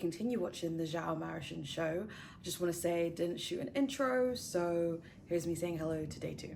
continue watching the Xiao Marathon show, I just want to say I didn't shoot an intro, so here's me saying hello to day 2.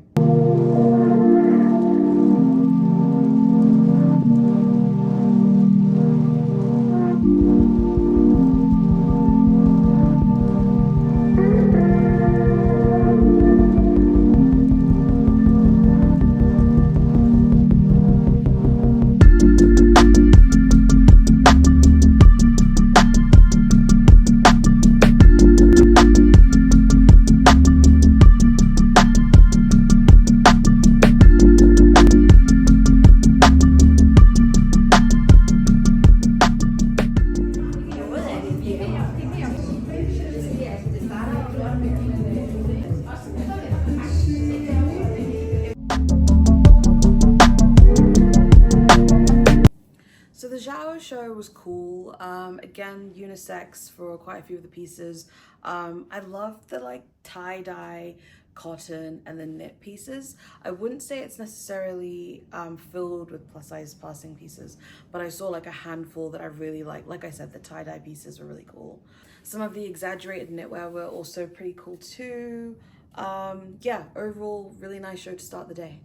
So the Xiao show was cool. Again, unisex for quite a few of the pieces. I love the like tie-dye, cotton, and the knit pieces. I wouldn't say it's necessarily filled with plus-size passing pieces, but I saw like a handful that I really like. Like I said, the tie-dye pieces were really cool. Some of the exaggerated knitwear were also pretty cool too. Yeah, overall, really nice show to start the day.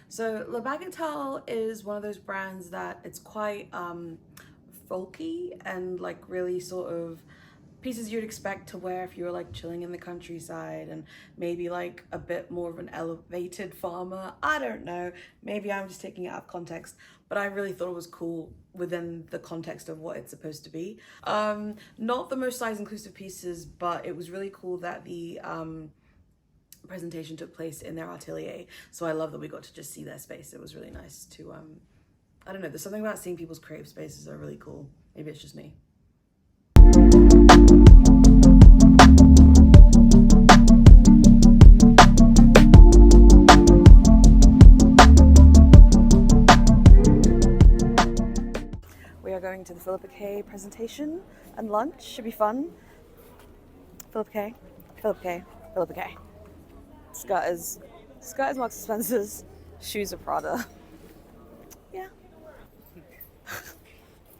So Lovechild is one of those brands that it's quite folky and like really sort of pieces you'd expect to wear if you were like chilling in the countryside and maybe like a bit more of an elevated farmer. I don't know, maybe I'm just taking it out of context, but I really thought it was cool within the context of what it's supposed to be. Not the most size inclusive pieces, but it was really cool that the presentation took place in their atelier, so I love that we got to just see their space. It was really nice to I don't know, there's something about seeing people's creative spaces that are really cool. Maybe it's just me. We are going to the Filippa K presentation and lunch. Should be fun. Filippa K, Filippa K, Filippa K. Skirt is Marks and Spencer's, shoes are Prada. Yeah.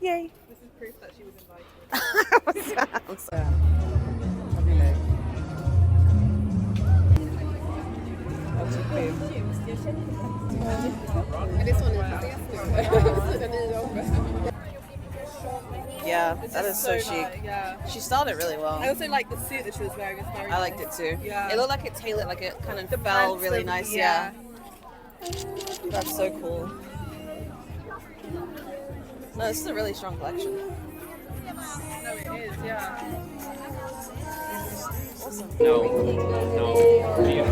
Yay. This is proof that she was invited. I'm sorry. And this one is the new Yeah, that is so chic. Yeah. She styled it really well. I also like the suit that she was wearing. It's very I liked it too. Yeah. It looked like it tailored, like it kind of The fell pants really and- nice. yeah. That's so cool. No, this is a really strong collection. No, it is, yeah. Awesome. No. Yeah.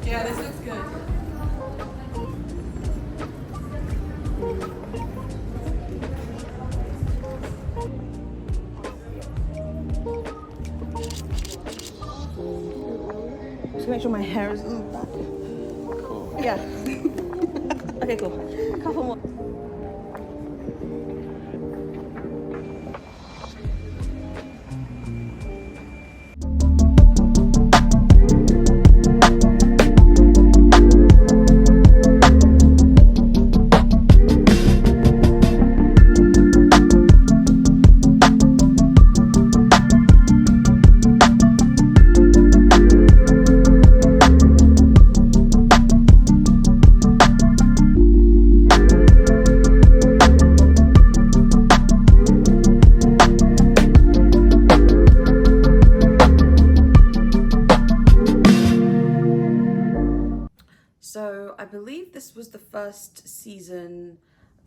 Yeah, this looks good. Just make sure my hair is in the back. Cool. Yeah. Okay, cool. A couple more. So I believe this was the first season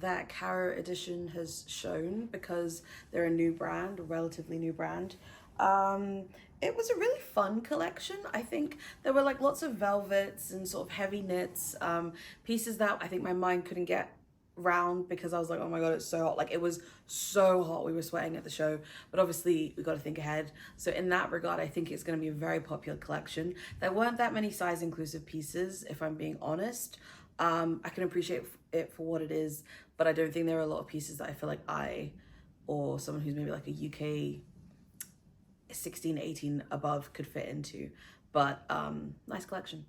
that Caro Edition has shown because they're a new brand, a relatively new brand. It was a really fun collection. I think there were like lots of velvets and sort of heavy knits, pieces that I think my mind couldn't get round because I was like, oh my god, it's so hot. Like, it was so hot, we were sweating at the show, but obviously we got to think ahead. So in that regard, I think it's going to be a very popular collection. There weren't that many size inclusive pieces, if I'm being honest. I can appreciate it for what it is, but I don't think there are a lot of pieces that I feel like I, or someone who's maybe like a UK 16, 18 above could fit into. But nice collection.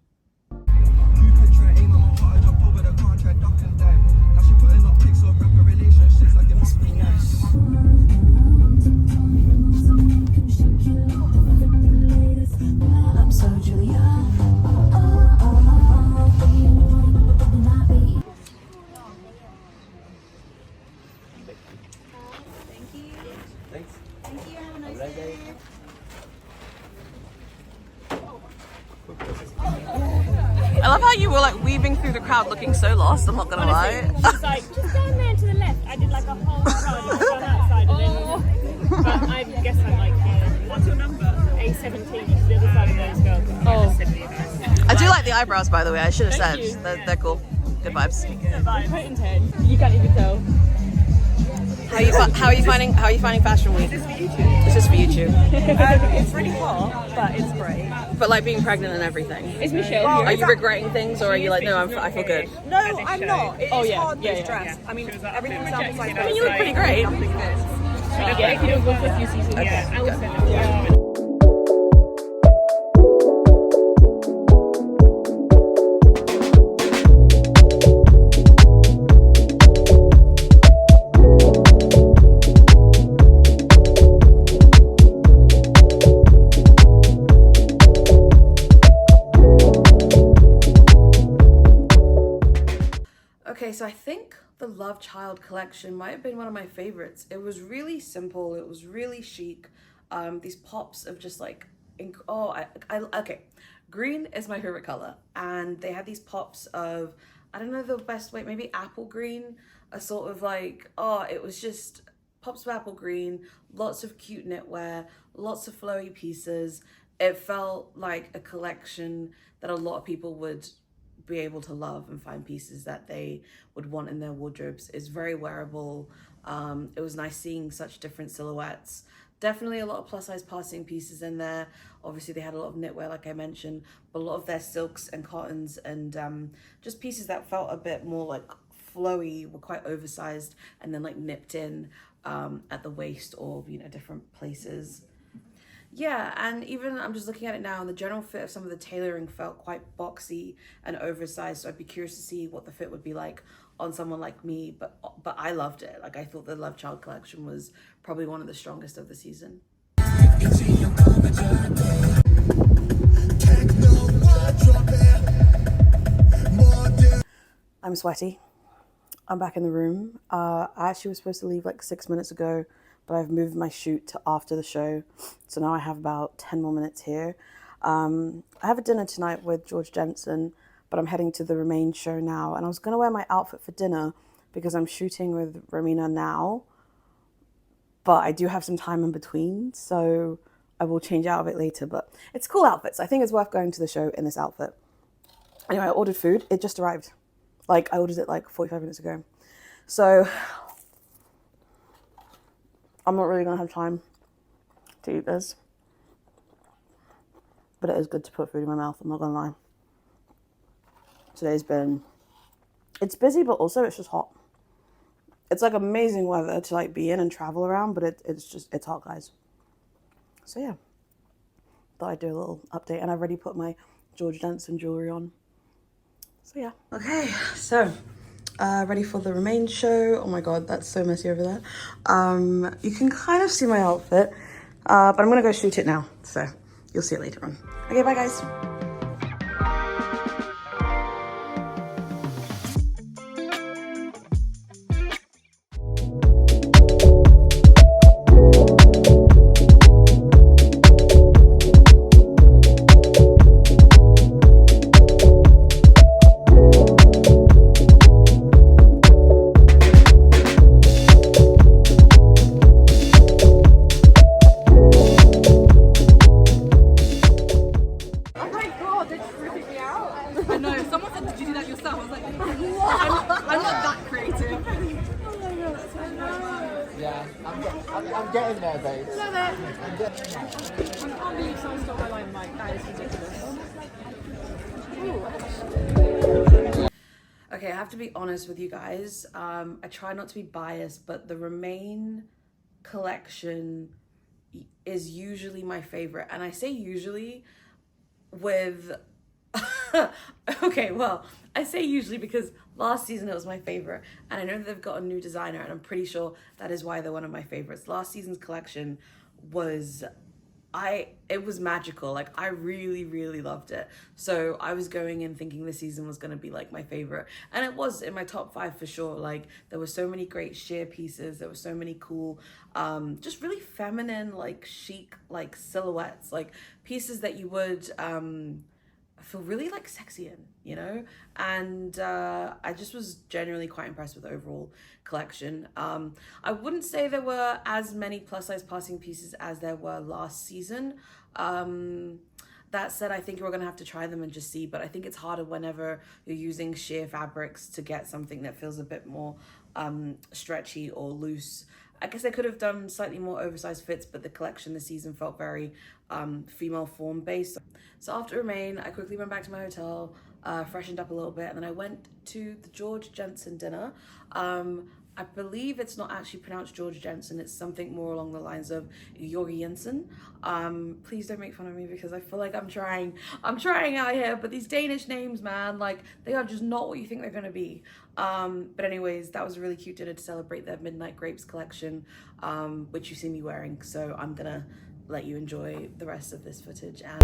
I'm so Julia. Thank you. Thanks. Thank you. Have a nice Have a nice day. day. I love how you were like weaving through the crowd looking so lost, I'm not gonna lie. She's like, just down there to the left. I did like a whole run on that side and then, but I guess I'm like, what's your number? A17, the other side of those girls. Oh. I do like the eyebrows, by the way, I should have Thank said. you. They're cool. Good vibes. Put in 10. You can't even tell. How are you finding Fashion Week? This is for YouTube. It's really hot, but it's great. But like being pregnant and everything. Is Michelle Are here? you regretting things, or are you like, no, I feel good? No, I'm not. It's yeah, hard yeah, to yeah, dress. I mean, everything sounds like I mean, you look pretty great. Yeah, if you don't go for a few seasons. Okay, I will good. send it. Okay, so I think the Lovechild collection might have been one of my favorites. It was really simple. It was really chic. These pops of just like, okay. Green is my favorite color. And they had these pops of, I don't know the best way, maybe apple green, a sort of like, it was just pops of apple green, lots of cute knitwear, lots of flowy pieces. It felt like a collection that a lot of people would be able to love and find pieces that they would want in their wardrobes. It's very wearable. It was nice seeing such different silhouettes. Definitely a lot of plus size passing pieces in there. Obviously they had a lot of knitwear, like I mentioned, but a lot of their silks and cottons and just pieces that felt a bit more like flowy, were quite oversized and then like nipped in at the waist or, you know, different places. Yeah, and even I'm just looking at it now, and the general fit of some of the tailoring felt quite boxy and oversized. So I'd be curious to see what the fit would be like on someone like me. But I loved it. Like, I thought the Lovechild collection was probably one of the strongest of the season. I'm sweaty. I'm back in the room. I actually was supposed to leave like 6 minutes ago, but I've moved my shoot to after the show. So now I have about 10 more minutes here. I have a dinner tonight with George Jensen, but I'm heading to the Remain show now. And I was gonna wear my outfit for dinner because I'm shooting with Romina now, but I do have some time in between, so I will change out of it later, but it's cool outfits. I think it's worth going to the show in this outfit. Anyway, I ordered food. It just arrived. Like, I ordered it like 45 minutes ago. So I'm not really gonna have time to eat this, but it is good to put food in my mouth, I'm not gonna lie. It's busy, but also it's just hot. It's like amazing weather to like be in and travel around, but it's hot, guys. So yeah, thought I'd do a little update, and I've already put my George Jensen jewelry on. So yeah. Okay, so ready for the Remain show. Oh my god, that's so messy over there. You can kind of see my outfit, but I'm gonna go shoot it now, so you'll see it later on. Okay, bye guys. there, babes. I can't believe someone stole my line. I'm like, that is ridiculous. Okay, I have to be honest with you guys. I try not to be biased, but the Remain collection is usually my favorite. And I say usually with... okay, well, I say usually because last season it was my favorite. And I know that they've got a new designer, and I'm pretty sure that is why they're one of my favorites. Last season's collection was... it was magical. Like, I really loved it. So I was going in thinking this season was going to be like my favorite, and it was in my top 5 for sure. Like, there were so many great sheer pieces, there were so many cool just really feminine, like chic, like silhouettes, like pieces that you would feel really like sexy in, you know. And I just was genuinely quite impressed with the overall collection. I wouldn't say there were as many plus size passing pieces as there were last season. That said, I think we're gonna have to try them and just see, but I think it's harder whenever you're using sheer fabrics to get something that feels a bit more stretchy or loose. I guess I could have done slightly more oversized fits, but the collection this season felt very female form based. So after Remain, I quickly went back to my hotel, freshened up a little bit, and then I went to the George Jensen dinner. I believe it's not actually pronounced George Jensen, it's something more along the lines of Jorgi Jensen. Please don't make fun of me because I feel like I'm trying out here, but these Danish names, man, like, they are just not what you think they're gonna be. But anyways, that was a really cute dinner to celebrate their Midnight Grapes collection, which you see me wearing. So I'm gonna let you enjoy the rest of this footage. And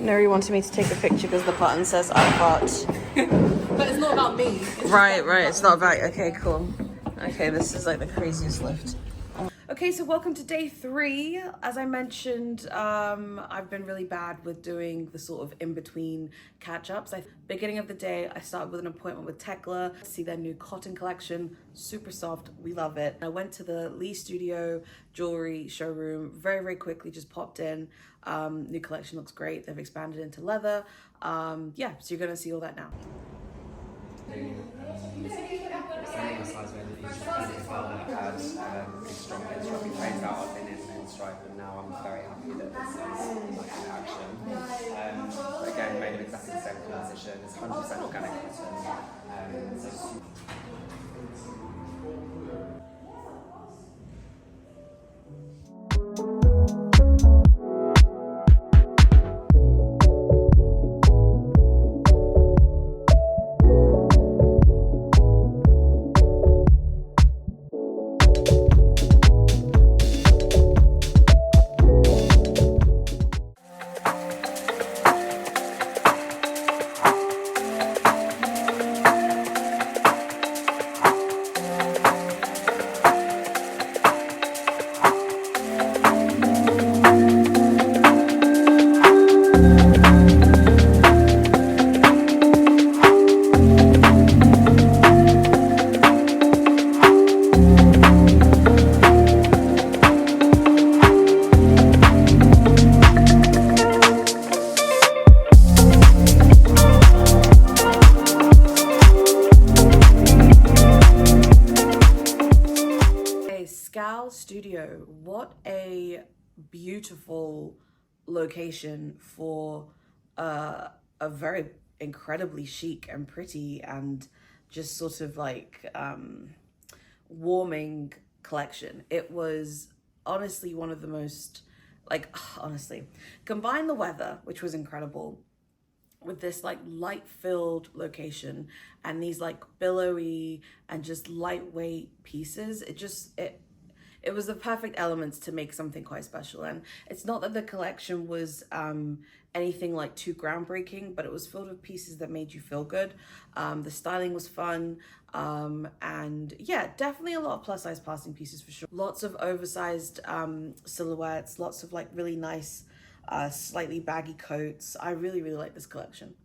Noorie wanted me to take a picture because the button says arva. But it's not about me. Right, it's not about, okay, cool. Okay, this is like the craziest lift. Okay, so welcome to day 3. As I mentioned, I've been really bad with doing the sort of in-between catch-ups. Beginning of the day, I started with an appointment with Tekla to see their new cotton collection. Super soft, we love it. I went to the Lee Studio jewelry showroom very quickly, just popped in. New collection looks great. They've expanded into leather. Yeah, so you're gonna see all that now. A size where each father had pretty strong phase out of in stripe, and now I'm very happy that this is like in action. But again, made of exactly the same composition. It's 100% organic cotton. So Skall Studio, what a beautiful location for a very incredibly chic and pretty and just sort of like warming collection. It was honestly one of the most, like, honestly, combine the weather, which was incredible, with this like light filled location and these like billowy and just lightweight pieces. It was the perfect elements to make something quite special. And it's not that the collection was anything like too groundbreaking, but it was filled with pieces that made you feel good. The styling was fun. And yeah, definitely a lot of plus size passing pieces for sure. Lots of oversized silhouettes, lots of like really nice, slightly baggy coats. I really, really like this collection.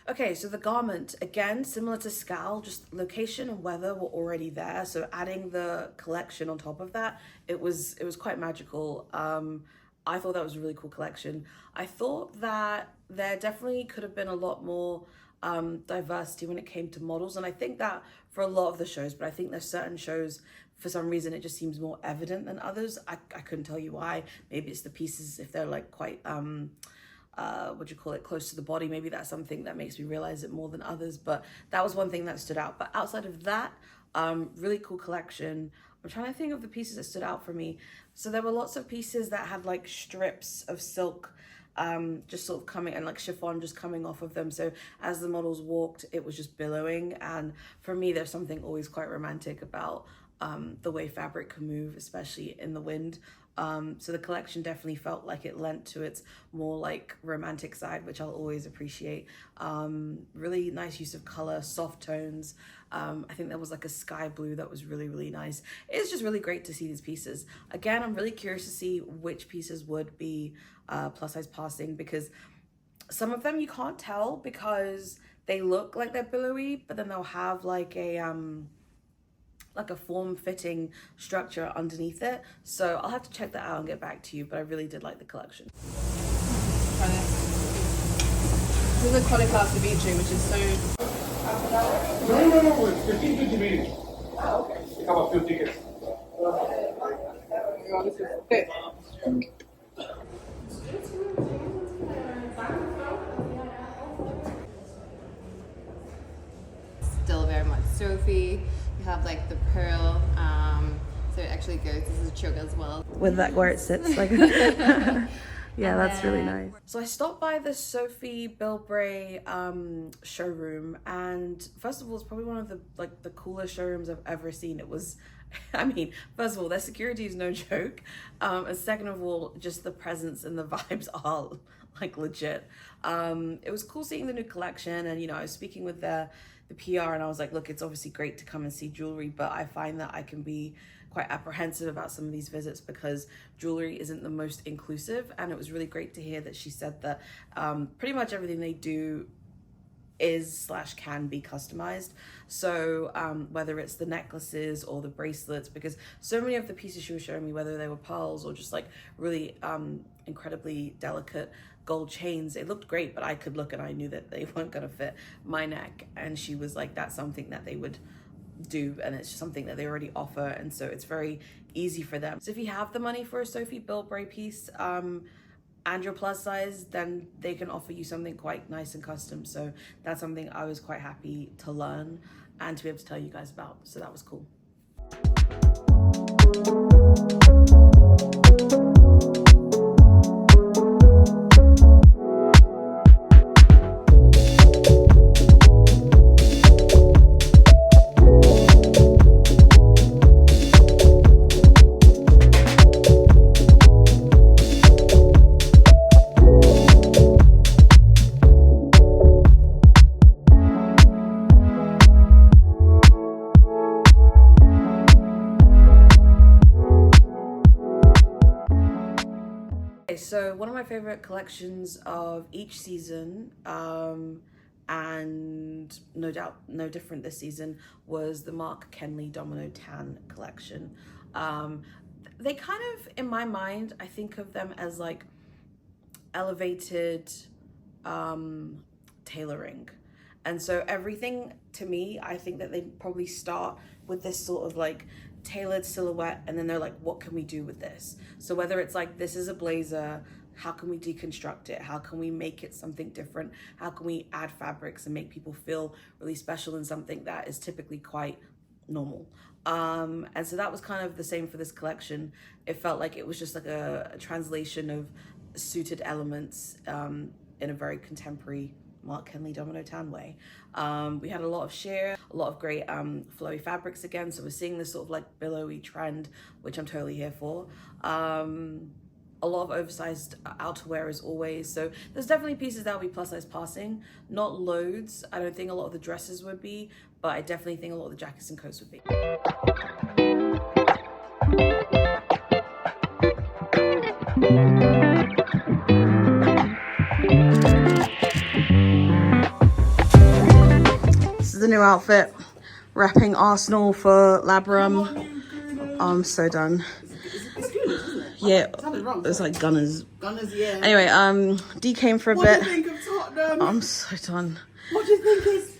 Okay, so the garment, again, similar to Skall, just location and weather were already there. So adding the collection on top of that, it was quite magical. I thought that was a really cool collection. I thought that there definitely could have been a lot more diversity when it came to models. And I think that for a lot of the shows, but I think there's certain shows, for some reason, it just seems more evident than others. I couldn't tell you why. Maybe it's the pieces, if they're like quite, close to the body. Maybe that's something that makes me realize it more than others, but that was one thing that stood out. But outside of that, really cool collection. I'm trying to think of the pieces that stood out for me. So there were lots of pieces that had like strips of silk just sort of coming, and like chiffon just coming off of them. So as the models walked, it was just billowing. And for me, there's something always quite romantic about the way fabric can move, especially in the wind. So the collection definitely felt like it lent to its more like romantic side, which I'll always appreciate. Really nice use of color, soft tones. I think there was like a sky blue that was really, really nice. It's just really great to see these pieces. Again, I'm really curious to see which pieces would be plus size passing, because some of them you can't tell because they look like they're billowy, but then they'll have like a form-fitting structure underneath it. So I'll have to check that out and get back to you, but I really did like the collection. Try this. This is a cauliflower ceviche, which is so... No, it's 15-20 minutes. Oh, okay. We have a few tickets. Oh, this is thick. Still very much Sophie. You have like the pearl, so it actually goes, this is a choke as well. With that where it sits, like, yeah, that's really nice. So I stopped by the Sophie Bille Brahe showroom, and first of all, it's probably one of the coolest showrooms I've ever seen. It was, I mean, first of all, their security is no joke, and second of all, just the presence and the vibes are like legit. It was cool seeing the new collection, and I was speaking with the PR, and I was like, look, it's obviously great to come and see jewelry, but I find that I can be quite apprehensive about some of these visits because jewelry isn't the most inclusive. And it was really great to hear that she said that pretty much everything they do is/can be customized. So whether it's the necklaces or the bracelets, because so many of the pieces she was showing me, whether they were pearls or just like really incredibly delicate gold chains, it looked great, but I could look and I knew that they weren't gonna fit my neck. And she was like, that's something that they would do, and it's just something that they already offer, and so it's very easy for them. So if you have the money for a Sophie Bille Brahe piece and you're plus size, then they can offer you something quite nice and custom. So that's something I was quite happy to learn and to be able to tell you guys about, so that was cool. So one of my favorite collections of each season and no doubt no different this season was the Mark Kenley Domino Tan collection. They kind of, in my mind, I think of them as like elevated tailoring. And so everything, to me, I think that they probably start with this sort of like tailored silhouette, and then they're like, what can we do with this? So whether it's like, this is a blazer, how can we deconstruct it? How can we make it something different? How can we add fabrics and make people feel really special in something that is typically quite normal? And so that was kind of the same for this collection. It felt like it was just like a translation of suited elements in a very contemporary Mark Kenley Domino Tan way. We had a lot of sheer, a lot of great flowy fabrics again. So we're seeing this sort of like billowy trend, which I'm totally here for. A lot of oversized outerwear as always. So there's definitely pieces that will be plus size passing. Not loads. I don't think a lot of the dresses would be, but I definitely think a lot of the jackets and coats would be. This is the new outfit. Wrapping Arsenal for Labrum. I'm so done. Yeah, it's like Gunners. Gunners, yeah. Anyway, D came for a bit. What do you think of Tottenham? I'm so done. What do you think is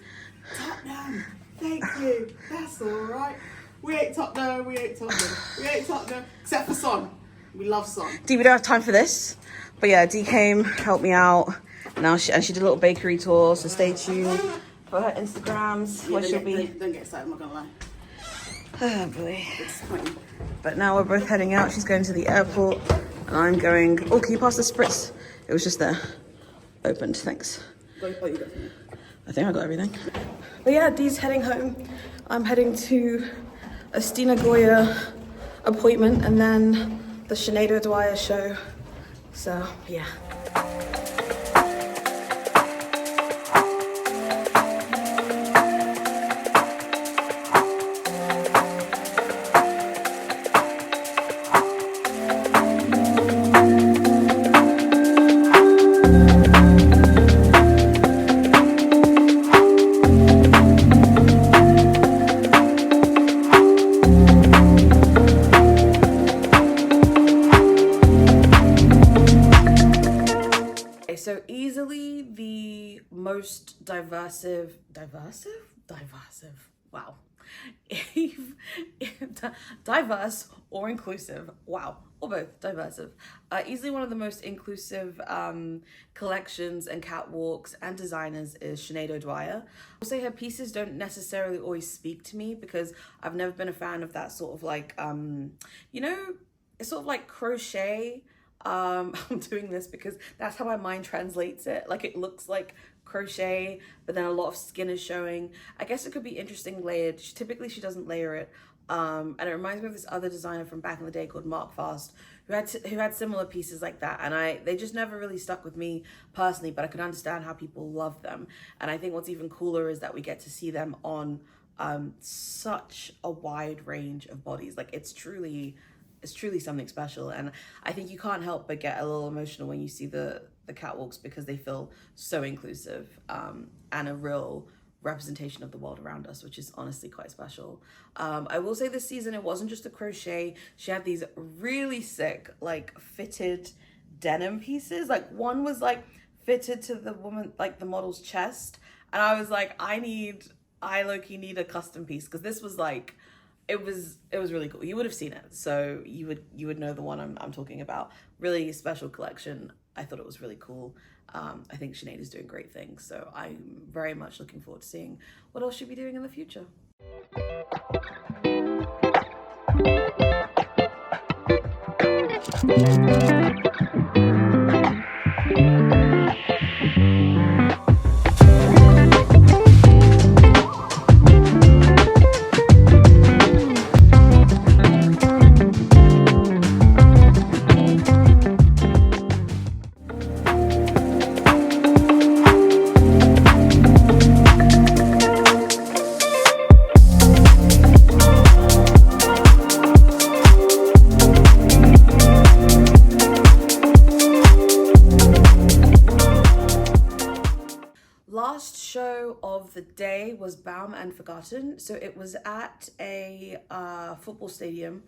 Tottenham? Thank you. That's all right. We ate Tottenham. We ate Tottenham. We ate Tottenham. Except for Son. We love Son. D, we don't have time for this. But yeah, D came, helped me out. Now she did a little bakery tour, so stay tuned for her Instagrams, where she'll be. Don't get excited, I'm not gonna lie. Oh boy. It's disappointing. But now we're both heading out. She's going to the airport and I'm going, oh, can you pass the spritz? It was just there. Opened, thanks. Oh, you got it. I think I got everything. But yeah, Dee's heading home. I'm heading to a Stina Goya appointment and then the Sinead O'Dwyer show. So yeah. So easily the most diverse, wow. Diverse or inclusive, wow, or both, diversive. Easily one of the most inclusive collections and catwalks and designers is Sinead O'Dwyer. I'll say her pieces don't necessarily always speak to me because I've never been a fan of that sort of like, you know, it's sort of like crochet. I'm doing this because that's how my mind translates it. Like it looks like crochet, but then a lot of skin is showing. I guess it could be interesting layered. Typically she doesn't layer it. And it reminds me of this other designer from back in the day called Mark Fast, who had similar pieces like that. And they just never really stuck with me personally, but I could understand how people love them. And I think what's even cooler is that we get to see them on such a wide range of bodies. Like it's truly something special, and I think you can't help but get a little emotional when you see the catwalks because they feel so inclusive and a real representation of the world around us, which is honestly quite special. I will say this season it wasn't just a crochet. She had these really sick like fitted denim pieces. Like one was like fitted to the woman, like the model's chest, and I was like, I low-key need a custom piece because this was like, it was really cool. You would have seen it, so you would know the one I'm talking about. Really special collection. I thought it was really cool. I think Sinead is doing great things, so I'm very much looking forward to seeing what else she'll be doing in the future. show of the day was Baum and Forgotten. So it was at a football stadium,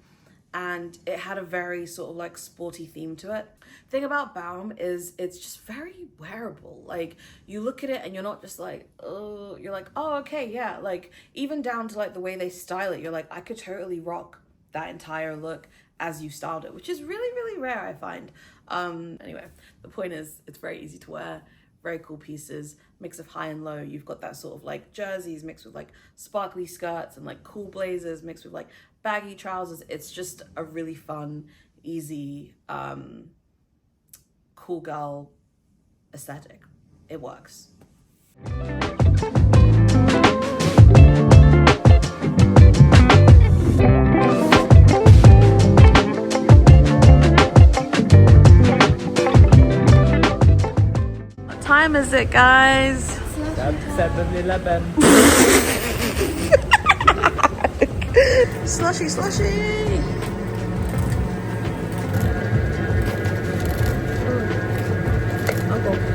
and it had a very sort of like sporty theme to it. Thing about Baum is it's just very wearable. Like, you look at it and you're not just like, oh, you're like, oh, okay, yeah. Like, even down to like the way they style it, you're like, I could totally rock that entire look as you styled it, which is really, really rare, I find. Anyway, the point is it's very easy to wear, very cool pieces, mix of high and low. You've got that sort of like jerseys mixed with like sparkly skirts and like cool blazers mixed with like baggy trousers. It's just a really fun, easy, cool girl aesthetic. It works. What time is it, guys? 7-Eleven. Slushy, slushy. Uncle.